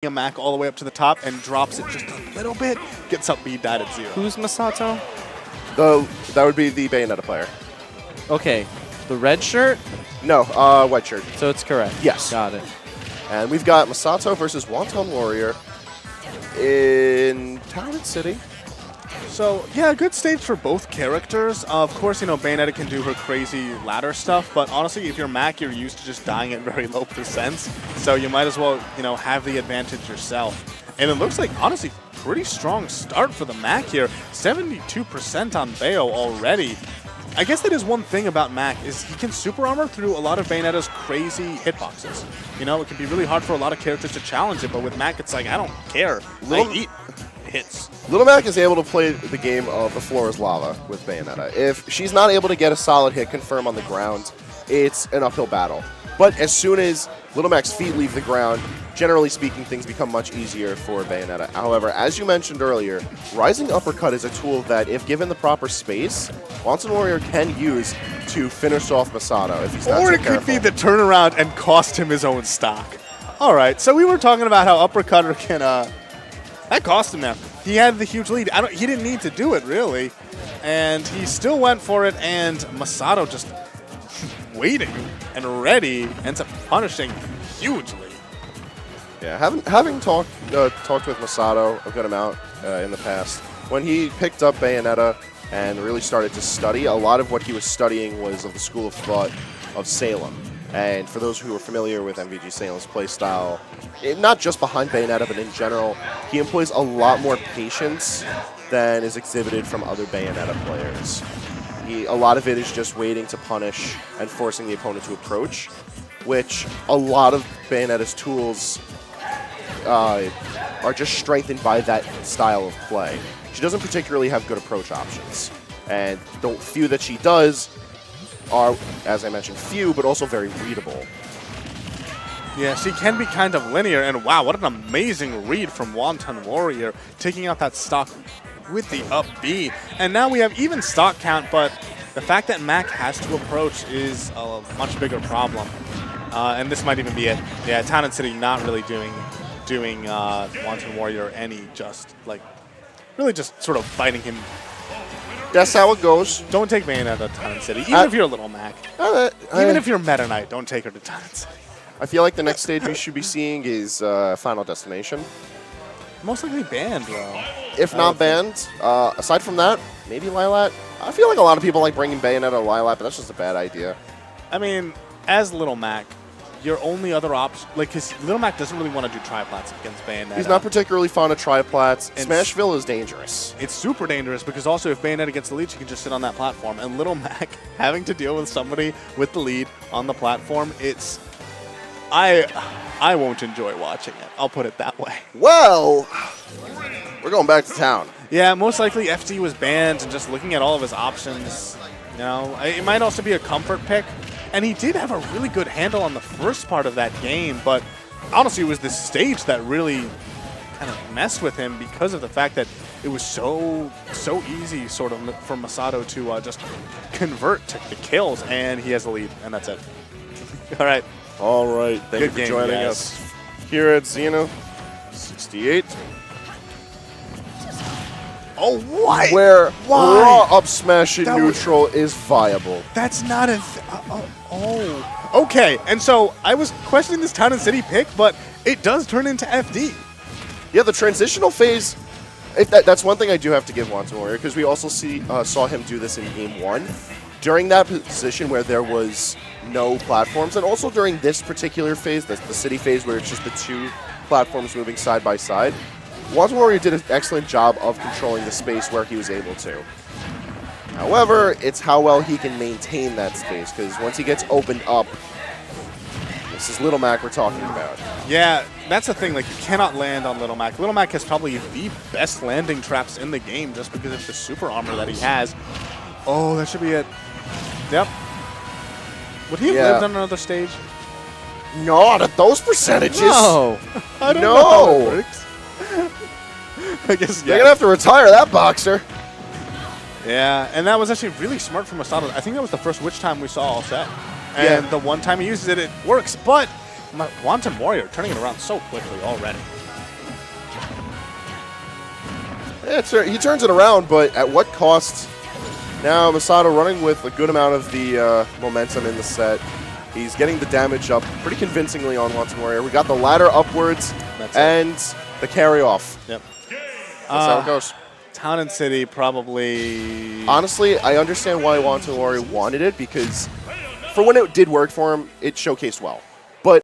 a Mac all the way up to the top and drops it just a little bit, gets up B died at 0. Who's Masato? That would be the Bayonetta player. Okay, the red shirt? No, white shirt. So it's correct. Yes. Got it. And we've got Masato versus WontonWarrior in Town City. So, yeah, a good stage for both characters. Of course, Bayonetta can do her crazy ladder stuff, but honestly, if you're Mac, you're used to just dying at very low percents, so you might as well, have the advantage yourself. And it looks like, honestly, pretty strong start for the Mac here. 72% on Bayo already. I guess that is one thing about Mac, is he can super armor through a lot of Bayonetta's crazy hitboxes. It can be really hard for a lot of characters to challenge it, but with Mac, it's like, I don't care. I eat hits. Little Mac is able to play the game of the floor is lava with Bayonetta. If she's not able to get a solid hit confirm on the ground, it's an uphill battle. But as soon as Little Mac's feet leave the ground, generally speaking, things become much easier for Bayonetta. However, as you mentioned earlier, Rising Uppercut is a tool that, if given the proper space, WontonWarrior can use to finish off Masato if he's not Or too it could be careful. the turnaround and cost him his own stock. All right, so we were talking about how Uppercutter can... that cost him now. He had the huge lead. He didn't need to do it, really. And he still went for it, and Masato just waiting and ready ends up punishing hugely. Yeah, having talked with Masato a good amount in the past, when he picked up Bayonetta and really started to study, a lot of what he was studying was of the school of thought of Salem. And for those who are familiar with MVG Salem's playstyle, not just behind Bayonetta, but in general, he employs a lot more patience than is exhibited from other Bayonetta players. A lot of it is just waiting to punish and forcing the opponent to approach, which a lot of Bayonetta's tools are just strengthened by that style of play. She doesn't particularly have good approach options, and the few that she does are, as I mentioned, few, but also very readable. Yeah, she can be kind of linear, and wow, what an amazing read from WontonWarrior, taking out that stock with the up B. And now we have even stock count, but the fact that Mac has to approach is a much bigger problem. And this might even be it. Yeah, Town and City not really doing WontonWarrior any really just sort of fighting him. That's how it goes. Don't take Bayonetta to Town and City, even if you're a little Mac. Even if you're Meta Knight, don't take her to Town and City. I feel like the next stage we should be seeing is Final Destination. Most likely banned, though. If not banned, aside from that, maybe Lilat. I feel like a lot of people like bringing Bayonetta to Lilat, but that's just a bad idea. I mean, as Little Mac, your only other option, because Little Mac doesn't really want to do triplats against Bayonetta. He's not particularly fond of triplats. Smashville is dangerous. It's super dangerous because also if Bayonetta gets the lead, she can just sit on that platform. And Little Mac having to deal with somebody with the lead on the platform, I won't enjoy watching it. I'll put it that way. Well, we're going back to town. Yeah, most likely FD was banned, and just looking at all of his options, it might also be a comfort pick. And he did have a really good handle on the first part of that game, but honestly, it was the stage that really kind of messed with him because of the fact that it was so easy sort of for Masato to just convert to the kills, and he has the lead, and that's it. All right. All right. Thank you for joining us here at XenoSixtyEight. Oh, what? Where raw up smash in neutral is viable. That's not a... Okay, and so I was questioning this Town and City pick, but it does turn into FD. Yeah, the transitional phase, that's one thing I do have to give WontonWarrior, because we also saw him do this in Game 1. During that position where there was no platforms, and also during this particular phase, the city phase where it's just the two platforms moving side by side, WontonWarrior did an excellent job of controlling the space where he was able to. However, it's how well he can maintain that space, because once he gets opened up, this is Little Mac we're talking about. Yeah, that's the thing. You cannot land on Little Mac. Little Mac has probably the best landing traps in the game just because of the super armor that he has. Oh, that should be it. Yep. Would he have lived on another stage? Not at those percentages. No. I don't know how it works. I guess, yeah. They're going to have to retire that boxer. Yeah, and that was actually really smart from Masato. I think that was the first witch time we saw all set. And the one time he uses it, it works. But WontonWarrior turning it around so quickly already. He turns it around, but at what cost? Now Masato running with a good amount of the momentum in the set. He's getting the damage up pretty convincingly on WontonWarrior. We got the ladder upwards and the carry off. Yep. That's how it goes. Town and City probably... Honestly, I understand why WontonWarrior wanted it, because for when it did work for him, it showcased well.